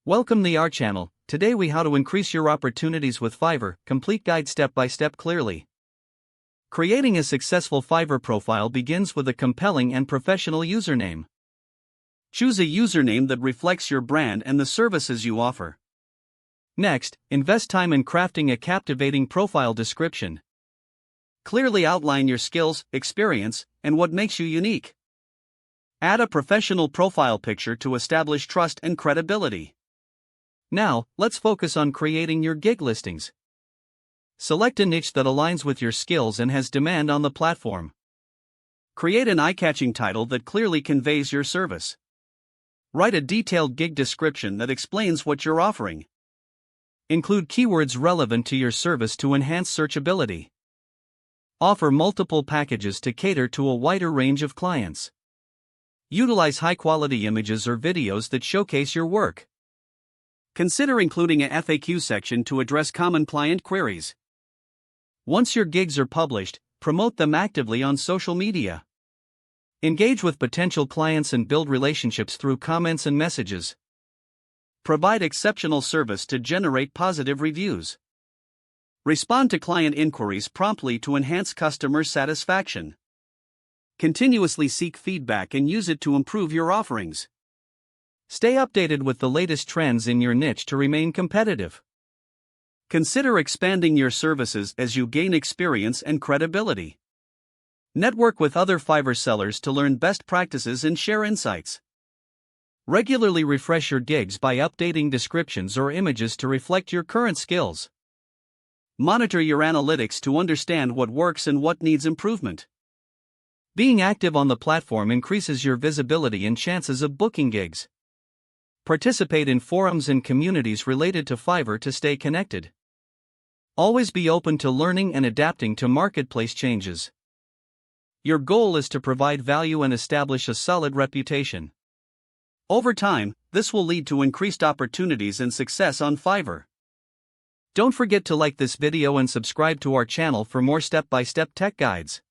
Welcome to our channel. Today we how to increase your opportunities with Fiverr, complete guide step by step clearly. Creating a successful Fiverr profile begins with a compelling and professional username. Choose a username that reflects your brand and the services you offer. Next, invest time in crafting a captivating profile description. Clearly outline your skills, experience, and what makes you unique. Add a professional profile picture to establish trust and credibility. Now, let's focus on creating your gig listings. Select a niche that aligns with your skills and has demand on the platform. Create an eye-catching title that clearly conveys your service. Write a detailed gig description that explains what you're offering. Include keywords relevant to your service to enhance searchability. Offer multiple packages to cater to a wider range of clients. Utilize high-quality images or videos that showcase your work. Consider including a FAQ section to address common client queries. Once your gigs are published, promote them actively on social media. Engage with potential clients and build relationships through comments and messages. Provide exceptional service to generate positive reviews. Respond to client inquiries promptly to enhance customer satisfaction. Continuously seek feedback and use it to improve your offerings. Stay updated with the latest trends in your niche to remain competitive. Consider expanding your services as you gain experience and credibility. Network with other Fiverr sellers to learn best practices and share insights. Regularly refresh your gigs by updating descriptions or images to reflect your current skills. Monitor your analytics to understand what works and what needs improvement. Being active on the platform increases your visibility and chances of booking gigs. Participate in forums and communities related to Fiverr to stay connected. Always be open to learning and adapting to marketplace changes. Your goal is to provide value and establish a solid reputation. Over time, this will lead to increased opportunities and success on Fiverr. Don't forget to like this video and subscribe to our channel for more step-by-step tech guides.